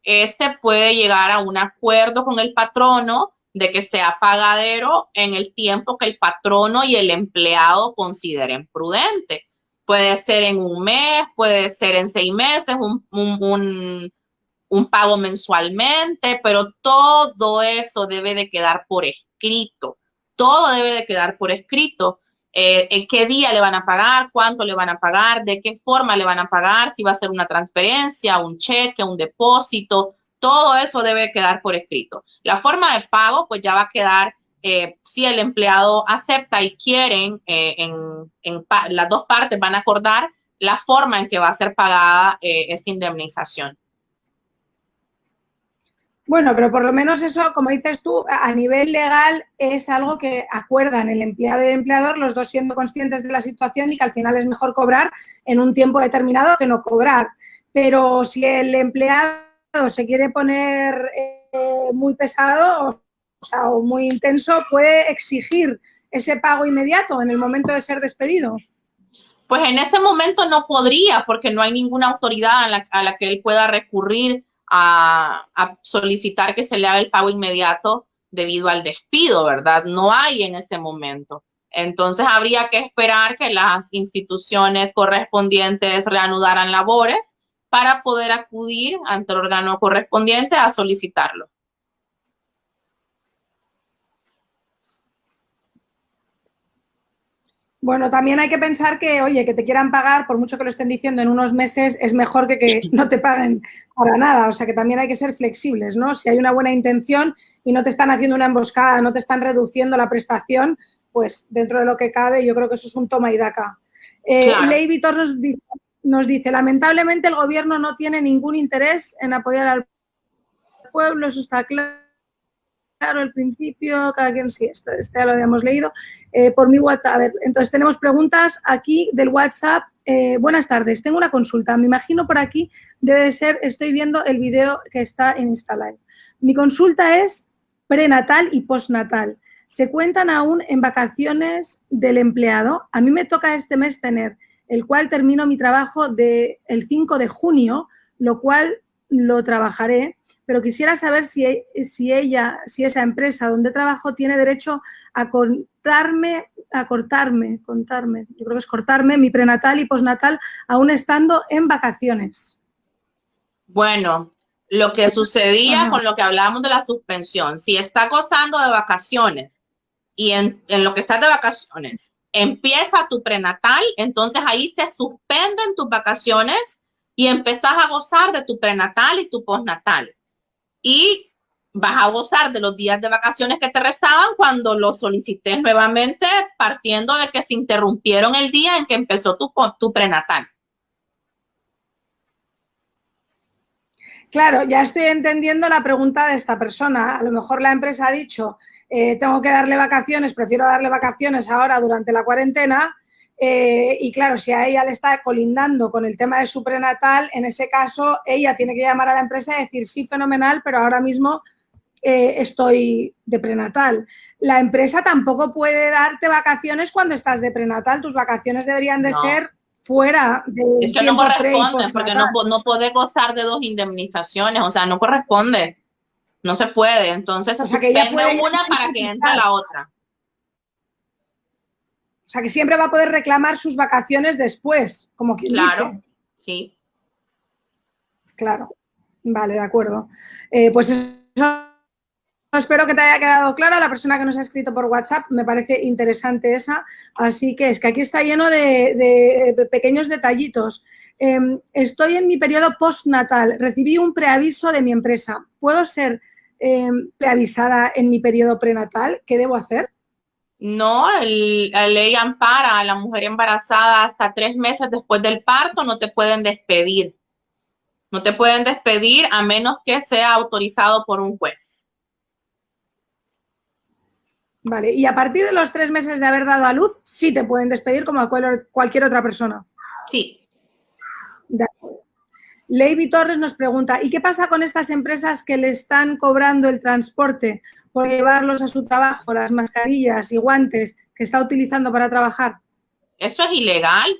B: este puede llegar a un acuerdo con el patrono de que sea pagadero en el tiempo que el patrono y el empleado consideren prudente. Puede ser en 1 mes, puede ser en 6 meses, un pago mensualmente, pero todo eso debe de quedar por escrito. Todo debe de quedar por escrito. En qué día le van a pagar, cuánto le van a pagar, de qué forma le van a pagar, si va a ser una transferencia, un cheque, un depósito. Todo eso debe quedar por escrito. La forma de pago, pues ya va a quedar, si el empleado acepta y quieren, las dos partes van a acordar la forma en que va a ser pagada esa indemnización.
A: Bueno, pero por lo menos eso, como dices tú, a nivel legal es algo que acuerdan el empleado y el empleador, los dos siendo conscientes de la situación y que al final es mejor cobrar en un tiempo determinado que no cobrar. Pero si el empleado se quiere poner muy pesado o muy intenso, puede exigir ese pago inmediato en el momento de ser despedido.
B: Pues en este momento no podría, porque no hay ninguna autoridad a la que él pueda recurrir a solicitar que se le haga el pago inmediato debido al despido, ¿verdad? No hay en este momento. Entonces habría que esperar que las instituciones correspondientes reanudaran labores para poder acudir ante el órgano correspondiente a solicitarlo.
A: Bueno, también hay que pensar que, oye, que te quieran pagar, por mucho que lo estén diciendo en unos meses, es mejor que no te paguen para nada. O sea, que también hay que ser flexibles, ¿no? Si hay una buena intención y no te están haciendo una emboscada, no te están reduciendo la prestación, pues dentro de lo que cabe, yo creo que eso es un toma y daca.
B: Claro.
A: Ley Vitor nos dice, lamentablemente el gobierno no tiene ningún interés en apoyar al pueblo, eso está claro. Claro, al principio, cada quien, sí, este ya lo habíamos leído, por mi WhatsApp. A ver, entonces tenemos preguntas aquí del WhatsApp. Buenas tardes, tengo una consulta. Me imagino por aquí debe de ser, estoy viendo el video que está en Instalive. Mi consulta es prenatal y postnatal. ¿Se cuentan aún en vacaciones del empleado? A mí me toca este mes tener, el cual termino mi trabajo el 5 de junio, lo cual lo trabajaré, pero quisiera saber si esa empresa donde trabajo tiene derecho a contarme, yo creo que es cortarme mi prenatal y postnatal aún estando en vacaciones.
B: Bueno, lo que sucedía con lo que hablábamos de la suspensión, si está gozando de vacaciones y en lo que estás de vacaciones empieza tu prenatal, entonces ahí se suspenden tus vacaciones y empezás a gozar de tu prenatal y tu postnatal. Y vas a gozar de los días de vacaciones que te restaban cuando lo solicites nuevamente, partiendo de que se interrumpieron el día en que empezó tu prenatal.
A: Claro, ya estoy entendiendo la pregunta de esta persona. A lo mejor la empresa ha dicho, tengo que darle vacaciones, prefiero darle vacaciones ahora durante la cuarentena. Y claro, si a ella le está colindando con el tema de su prenatal, en ese caso ella tiene que llamar a la empresa y decir, sí, fenomenal, pero ahora mismo estoy de prenatal. La empresa tampoco puede darte vacaciones cuando estás de prenatal. Tus vacaciones deberían de ser fuera de
B: es que no corresponde, porque no puede gozar de dos indemnizaciones, o sea, no corresponde, no se puede, entonces se suspende una para que entre la otra.
A: O sea, que siempre va a poder reclamar sus vacaciones después, como quien dice.
B: Claro, sí.
A: Claro, vale, de acuerdo. Pues eso, espero que te haya quedado clara. La persona que nos ha escrito por WhatsApp, me parece interesante esa. Así que es que aquí está lleno de pequeños detallitos. Estoy en mi periodo postnatal. Recibí un preaviso de mi empresa. ¿Puedo ser preavisada en mi periodo prenatal? ¿Qué debo hacer?
B: No, la ley ampara a la mujer embarazada hasta 3 meses después del parto, no te pueden despedir. No te pueden despedir a menos que sea autorizado por un juez.
A: Vale, y a partir de los 3 meses de haber dado a luz, sí te pueden despedir como a cualquier otra persona.
B: Sí.
A: De acuerdo. Leiby Torres nos pregunta, ¿y qué pasa con estas empresas que le están cobrando el transporte por llevarlos a su trabajo, las mascarillas y guantes que está utilizando para trabajar?
B: Eso es ilegal.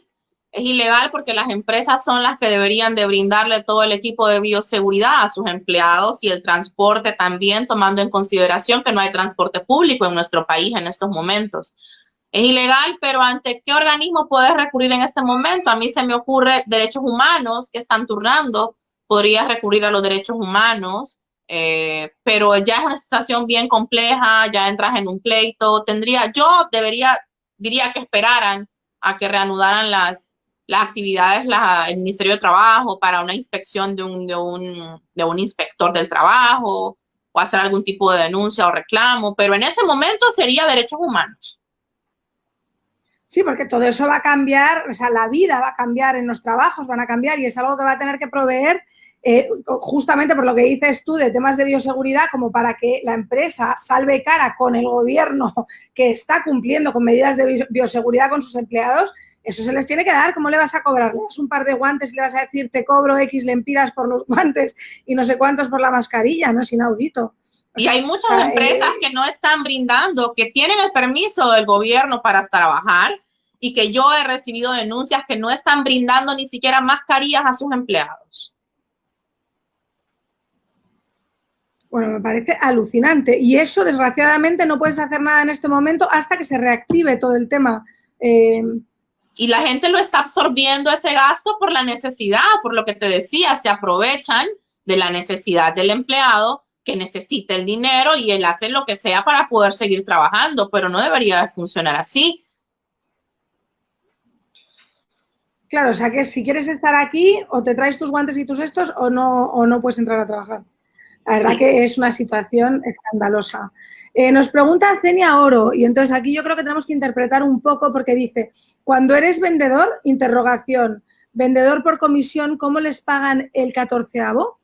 B: Es ilegal porque las empresas son las que deberían de brindarle todo el equipo de bioseguridad a sus empleados y el transporte también, tomando en consideración que no hay transporte público en nuestro país en estos momentos. Es ilegal, pero ¿ante qué organismo puedes recurrir en este momento? A mí se me ocurre Derechos Humanos que están turnando. Podrías recurrir a los derechos humanos, pero ya es una situación bien compleja, ya entras en un pleito. Diría que esperaran a que reanudaran las las actividades, el Ministerio de Trabajo para una inspección de un inspector del trabajo o hacer algún tipo de denuncia o reclamo, pero en este momento sería derechos humanos.
A: Sí, porque todo eso va a cambiar, o sea, la vida va a cambiar, en los trabajos van a cambiar y es algo que va a tener que proveer justamente por lo que dices tú de temas de bioseguridad, como para que la empresa salve cara con el gobierno que está cumpliendo con medidas de bioseguridad con sus empleados. Eso se les tiene que dar. ¿Cómo le vas a cobrar? Le das un par de guantes y le vas a decir te cobro X lempiras por los guantes y no sé cuántos por la mascarilla, ¿no? Es inaudito.
B: Y hay muchas empresas que no están brindando, que tienen el permiso del gobierno para trabajar y que yo he recibido denuncias que no están brindando ni siquiera mascarillas a sus empleados.
A: Bueno, me parece alucinante. Y eso, desgraciadamente, no puedes hacer nada en este momento hasta que se reactive todo el tema.
B: Y la gente lo está absorbiendo ese gasto por la necesidad, por lo que te decía, se aprovechan de la necesidad del empleado que necesita el dinero y él hace lo que sea para poder seguir trabajando, pero no debería funcionar así.
A: Claro, o sea que si quieres estar aquí, o te traes tus guantes y tus estos, o no puedes entrar a trabajar. La verdad que es una situación escandalosa. Nos pregunta Cenia Oro, y entonces aquí yo creo que tenemos que interpretar un poco porque dice, cuando eres vendedor, interrogación, vendedor por comisión, ¿cómo les pagan el 14avo?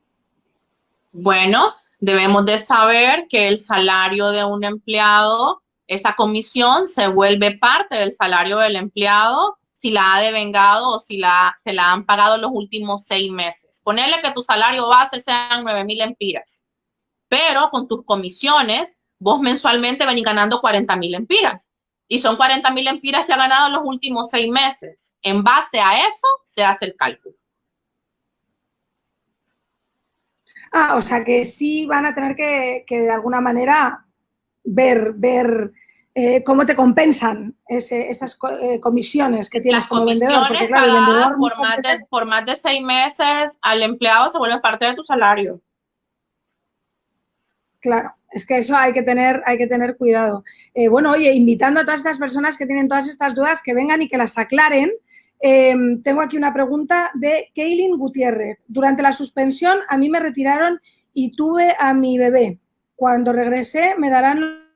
B: Bueno, debemos de saber que el salario de un empleado, esa comisión se vuelve parte del salario del empleado si la ha devengado o si se la han pagado los últimos 6 meses. Ponerle que tu salario base sean 9,000 lempiras, pero con tus comisiones vos mensualmente venís ganando 40,000 lempiras y son 40,000 lempiras que ha ganado en los últimos 6 meses. En base a eso se hace el cálculo.
A: O sea que sí van a tener que de alguna manera ver cómo te compensan esas comisiones que tienes como vendedor. Porque, claro, el vendedor
B: por más de 6 meses al empleado se vuelve parte de tu salario.
A: Claro, es que eso hay que tener cuidado. Bueno, oye, invitando a todas estas personas que tienen todas estas dudas que vengan y que las aclaren. Tengo aquí una pregunta de Kaylin Gutiérrez. Durante la suspensión a mí me retiraron y tuve a mi bebé. Cuando regresé me darán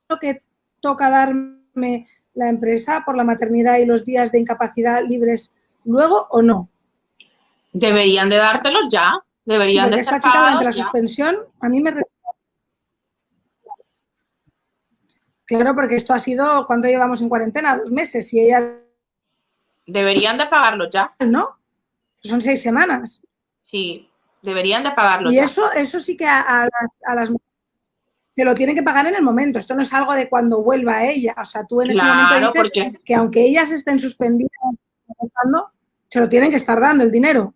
A: lo que toca darme la empresa por la maternidad y los días de incapacidad libres luego o no.
B: Deberían de dártelos ya. Deberían de ser
A: esta chica durante la suspensión a mí me retiraron. Claro, porque esto ha sido, ¿cuánto llevamos en cuarentena? 2 meses. Y ella...
B: Deberían de pagarlo ya.
A: ¿No? Son 6 semanas.
B: Sí, deberían de pagarlo
A: y
B: ya.
A: Y eso sí que a las mujeres se lo tienen que pagar en el momento. Esto no es algo de cuando vuelva ella. O sea, tú en ese momento dices que aunque ellas estén suspendidas, se lo tienen que estar dando el dinero.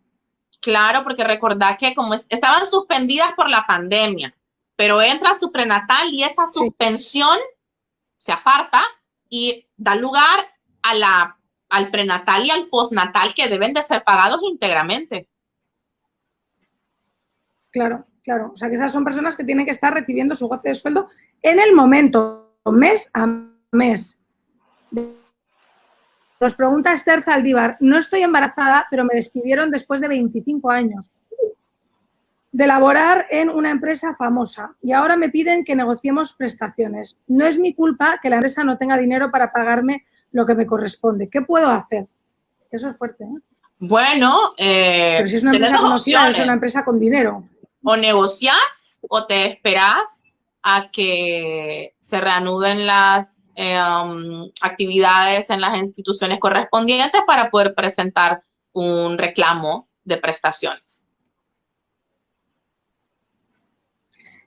B: Claro, porque recordad que como estaban suspendidas por la pandemia, pero entra su prenatal y esa suspensión se aparta y da lugar al prenatal y al postnatal que deben de ser pagados íntegramente.
A: Claro, claro. O sea, que esas son personas que tienen que estar recibiendo su goce de sueldo en el momento, mes a mes. Nos pregunta Esther Zaldívar, no estoy embarazada, pero me despidieron después de 25 años de laborar en una empresa famosa y ahora me piden que negociemos prestaciones. No es mi culpa que la empresa no tenga dinero para pagarme lo que me corresponde. ¿Qué puedo hacer? Eso es fuerte, ¿eh?
B: Bueno,
A: pero si es una empresa conocida, es una empresa con dinero.
B: O negocias o te esperas a que se reanuden las actividades en las instituciones correspondientes para poder presentar un reclamo de prestaciones.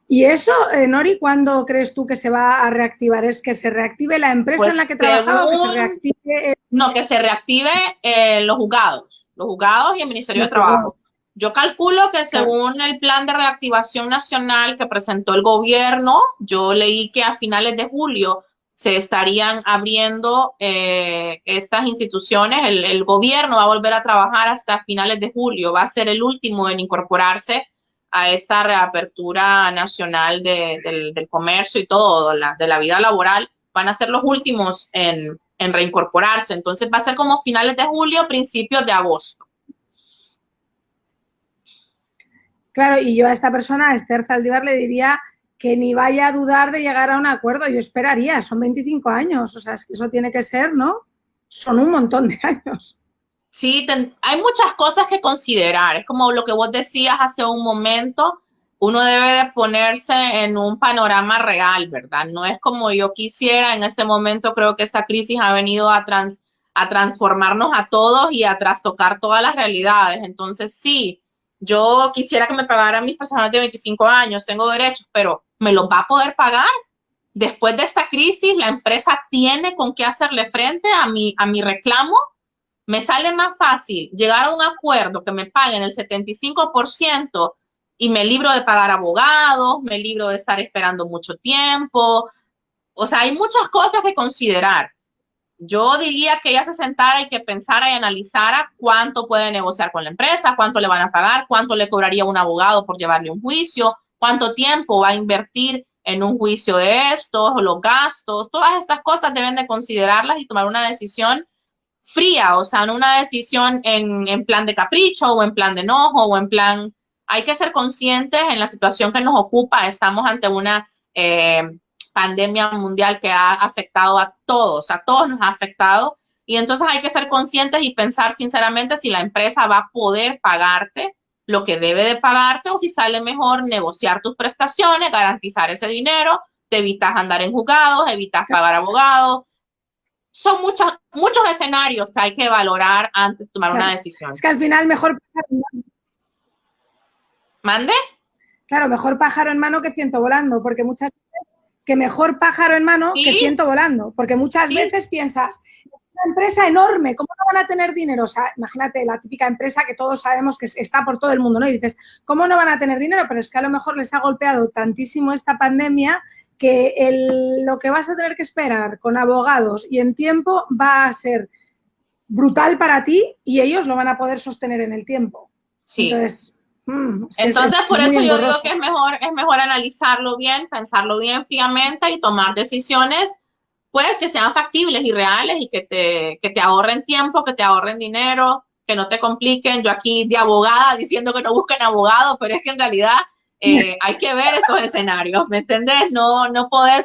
A: ¿Y eso, Nori, cuándo crees tú que se va a reactivar? ¿Es que se reactive la empresa en la que trabajaba o que se reactive?
B: No, que se reactive los juzgados y el Ministerio de Trabajo. Yo calculo que según el plan de reactivación nacional que presentó el gobierno, yo leí que a finales de julio se estarían abriendo estas instituciones. El gobierno va a volver a trabajar hasta finales de julio. Va a ser el último en incorporarse a esta reapertura nacional del comercio y todo, de la vida laboral. van a ser los últimos en reincorporarse. Entonces va a ser como finales de julio, principios de agosto.
A: Claro, y yo a esta persona, a Esther Zaldívar, le diría que ni vaya a dudar de llegar a un acuerdo. Yo esperaría, son 25 años, o sea, es que eso tiene que ser, ¿no? Son un montón de años.
B: Sí, hay muchas cosas que considerar. Es como lo que vos decías hace un momento. Uno debe de ponerse en un panorama real, ¿verdad? No es como yo quisiera. En este momento creo que esta crisis ha venido a transformarnos a todos y a trastocar todas las realidades. Entonces, sí, yo quisiera que me pagaran mis personas de 25 años, tengo derechos, pero ¿me los va a poder pagar? Después de esta crisis, la empresa tiene con qué hacerle frente a mi reclamo. Me sale más fácil llegar a un acuerdo que me paguen el 75% y me libro de pagar abogados, me libro de estar esperando mucho tiempo. O sea, hay muchas cosas que considerar. Yo diría que ella se sentara y que pensara y analizara cuánto puede negociar con la empresa, cuánto le van a pagar, cuánto le cobraría un abogado por llevarle un juicio, cuánto tiempo va a invertir en un juicio de estos, los gastos. Todas estas cosas deben de considerarlas y tomar una decisión fría, o sea, no una decisión en plan de capricho o en plan de enojo o en plan, hay que ser conscientes en la situación que nos ocupa. Estamos ante una pandemia mundial que ha afectado a todos nos ha afectado, y entonces hay que ser conscientes y pensar sinceramente si la empresa va a poder pagarte lo que debe de pagarte o si sale mejor negociar tus prestaciones, garantizar ese dinero, te evitas andar en juzgados, evitas pagar abogados. Son muchos escenarios que hay que valorar antes de tomar una decisión.
A: Es que al final mejor pájaro en mano.
B: ¿Mande?
A: Claro, mejor pájaro en mano que ciento volando, porque muchas veces que mejor pájaro en mano que ciento volando, porque muchas veces piensas, es una empresa enorme, ¿cómo no van a tener dinero? O sea, imagínate la típica empresa que todos sabemos que está por todo el mundo, ¿no? Y dices, ¿cómo no van a tener dinero? Pero es que a lo mejor les ha golpeado tantísimo esta pandemia que lo que vas a tener que esperar con abogados y en tiempo va a ser brutal para ti y ellos lo van a poder sostener en el tiempo.
B: Sí.
A: Entonces,
B: por eso yo digo que es mejor analizarlo bien, pensarlo bien fríamente y tomar decisiones pues que sean factibles y reales y que te ahorren tiempo, que te ahorren dinero, que no te compliquen. Yo aquí de abogada diciendo que no busquen abogados, pero es que en realidad hay que ver esos escenarios, ¿me entendés? No puede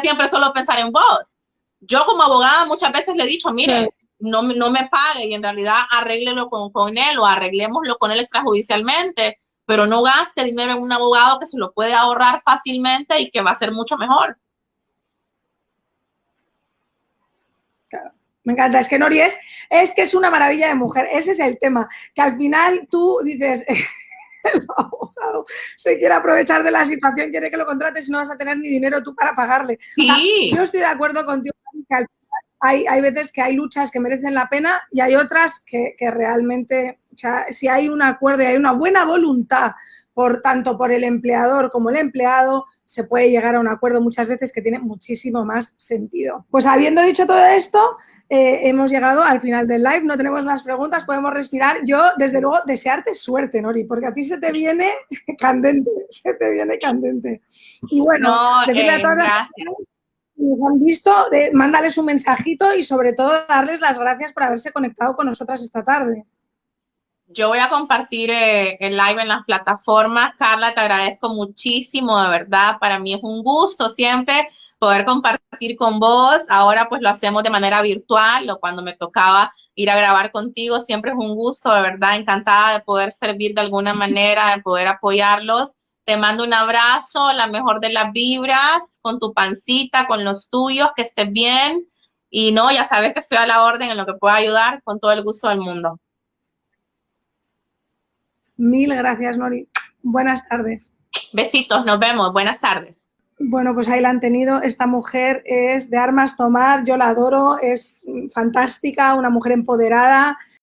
B: siempre solo pensar en vos. Yo como abogada muchas veces le he dicho, mire, no me pague y en realidad arréglelo con él o arreglémoslo con él extrajudicialmente, pero no gaste dinero en un abogado que se lo puede ahorrar fácilmente y que va a ser mucho mejor.
A: Claro. Me encanta, es que Nori es que es una maravilla de mujer, ese es el tema, que al final tú dices, el abogado se quiere aprovechar de la situación, quiere que lo contrates y no vas a tener ni dinero tú para pagarle.
B: Sí.
A: O sea, yo estoy de acuerdo contigo que al final hay veces que hay luchas que merecen la pena y hay otras que realmente, o sea, si hay un acuerdo y hay una buena voluntad tanto por el empleador como el empleado, se puede llegar a un acuerdo muchas veces que tiene muchísimo más sentido. Pues habiendo dicho todo esto, hemos llegado al final del live, no tenemos más preguntas, podemos respirar. Yo, desde luego, desearte suerte, Nori, porque a ti se te viene candente, Y bueno, decirle a todas las personas que nos han visto, mándales un mensajito y sobre todo darles las gracias por haberse conectado con nosotras esta tarde.
B: Yo voy a compartir el live en las plataformas. Carla, te agradezco muchísimo, de verdad. Para mí es un gusto siempre poder compartir con vos. Ahora pues lo hacemos de manera virtual, o cuando me tocaba ir a grabar contigo, siempre es un gusto, de verdad, encantada de poder servir de alguna manera, de poder apoyarlos. Te mando un abrazo, la mejor de las vibras, con tu pancita, con los tuyos, que estés bien. Y no, ya sabes que estoy a la orden en lo que pueda ayudar, con todo el gusto del mundo.
A: Mil gracias, Nori. Buenas tardes.
B: Besitos, nos vemos. Buenas tardes.
A: Bueno, pues ahí la han tenido. Esta mujer es de armas tomar, yo la adoro, es fantástica, una mujer empoderada,